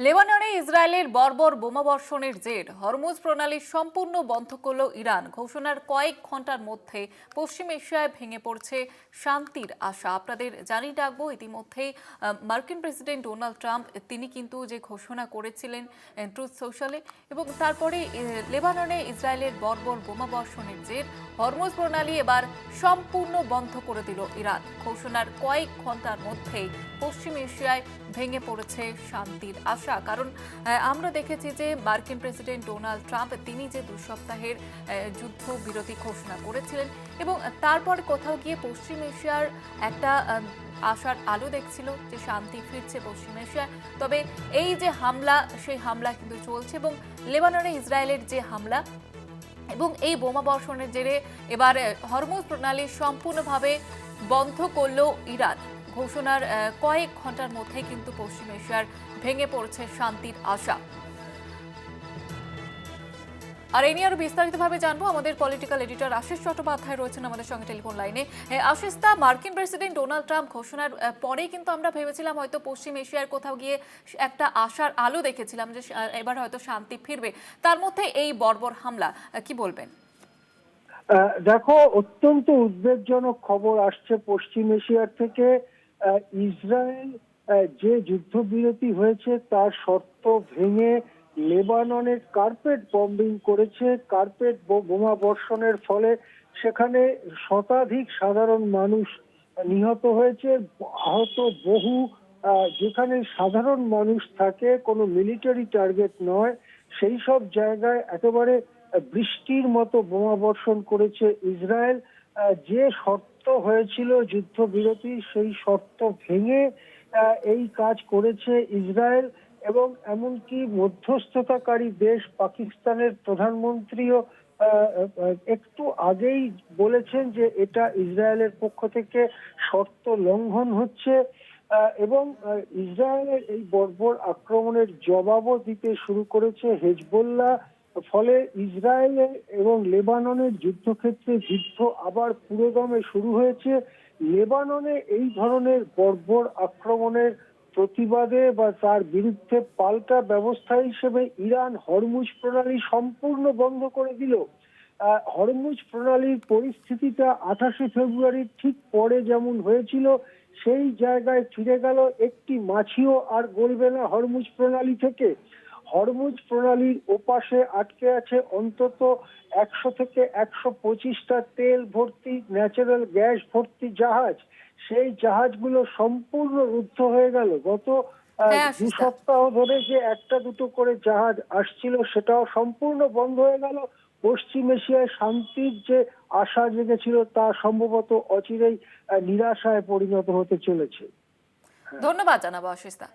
লেবাননে ইসরায়েলের বর্বর বোমাবর্ষণের জের হরমুজ প্রণালী সম্পূর্ণ বন্ধ করল ইরান। ঘোষণার কয়েক ঘন্টার মধ্যে পশ্চিম এশিয়ায় ভেঙে পড়ছে শান্তির আশা। আপনাদের জানিয়ে রাখবো, ইতিমধ্যেই মার্কিন প্রেসিডেন্ট ডোনাল্ড ট্রাম্প তিনি কিন্তু যে ঘোষণা করেছিলেন ট্রুথ সোশ্যালে, এবং তারপরে লেবাননে ইসরায়েলের বর্বর বোমাবর্ষণের জের হরমুজ প্রণালী এবার সম্পূর্ণ বন্ধ করে দিল ইরান। ঘোষণার কয়েক ঘন্টার মধ্যেই পশ্চিম এশিয়ায় ভেঙে পড়েছে শান্তির আশা। কারণ আমরা দেখেছি যে মার্কিন প্রেসিডেন্ট ডোনাল্ড ট্রাম্প তিনি যে 2 সপ্তাহের যুদ্ধবিরতি ঘোষণা করেছিলেন, এবং তারপর কোথাও গিয়ে পশ্চিম এশিয়ার একটা আশার আলো দেখছিল যে শান্তি ফিরছে পশ্চিম এশিয়ায়। তবে এই যে হামলা, সেই হামলা কিন্তু চলছে, এবং লেবাননে ইসরায়েলের যে হামলা এবং এই বোমা বর্ষণের জেরে এবার হরমুজ প্রণালী সম্পূর্ণভাবে বন্ধ করল ইরান। ঘোষণার কয়েক ঘন্টার মধ্যেই কিন্তু পশ্চিম এশিয়ার ভেঙে পড়ছে শান্তির আশা। আর এই নিয়ে আরো বিস্তারিতভাবে জানবো, আমাদের পলিটিক্যাল এডিটর আশিস চট্টোপাধ্যায় রয়েছেন আমাদের সঙ্গে টেলিফোন লাইনে। আশিস দা, মার্কিন প্রেসিডেন্ট ডোনাল্ড ট্রাম্প ঘোষণার পরেই কিন্তু আমরা ভেবেছিলাম হয়তো পশ্চিম এশিয়ার কোথাও গিয়ে একটা আশার আলো দেখেছিলাম যে এবার হয়তো শান্তি ফিরবে, তার মধ্যে এই বর্বর হামলা, কি বলবেন? দেখো, অত্যন্ত উদ্বেগজনক খবর আসছে পশ্চিম এশিয়ার থেকে। ইসরায়েল যে যুদ্ধবিরতি হয়েছে তার শর্ত ভেঙে লেবাননের কার্পেট বম্বিং করেছে। কার্পেট বোমা বর্ষণের ফলে সেখানে শতাধিক সাধারণ মানুষ নিহত হয়েছে, আহত বহু। যেখানে সাধারণ মানুষ থাকে, কোনো মিলিটারি টার্গেট নয়, সেই সব জায়গায় একেবারে বৃষ্টির মতো বোমা বর্ষণ করেছে ইসরায়েল। যে শর্ত হয়েছিল যুদ্ধবিরতি, সেই শর্ত ভেঙে এই কাজ করেছে ইসরায়েল। এবং এমনকি মধ্যস্থতাকারী দেশ পাকিস্তানের প্রধানমন্ত্রীও একটু আগেই বলেছেন যে এটা ইসরায়েলের পক্ষ থেকে শর্ত লঙ্ঘন হচ্ছে। এবং ইসরায়েলের এই বর্বর আক্রমণের জবাবও দিতে শুরু করেছে হেজবুল্লাহ। ফলে ইসরায়েল এবং লেবাননের যুদ্ধক্ষেত্রে যুদ্ধ আবার পুরোদমে শুরু হয়েছে। লেবাননে এই ধরনের বর্বর আক্রমণের প্রতিবাদে বা তার বিরুদ্ধে পাল্টা ব্যবস্থা হিসেবে ইরান হরমুজ প্রণালী সম্পূর্ণ বন্ধ করে দিল। হরমুজ প্রণালীর পরিস্থিতিটা 28শে ফেব্রুয়ারির ঠিক পরে যেমন হয়েছিল সেই জায়গায় ফিরে গেল। একটি মাছিও আর গলবে না হরমুজ প্রণালী থেকে। হরমুজ প্রণালীর ওপাশে আটকে আছে অন্তত 100 থেকে 125টা তেল ভর্তি, ন্যাচারাল গ্যাস ভর্তি জাহাজ। সেই জাহাজগুলো সম্পূর্ণ রুদ্ধ হয়ে গেল। গত 2 সপ্তাহ ধরে যে একটা দুটো করে জাহাজ আসছিল সেটাও সম্পূর্ণ বন্ধ হয়ে গেল। পশ্চিম এশিয়ায় শান্তির যে আশা জেগেছিল তা সম্ভবত অচিরেই নিরাশায় পরিণত হতে চলেছে। ধন্যবাদ জানাবো আশিস দা।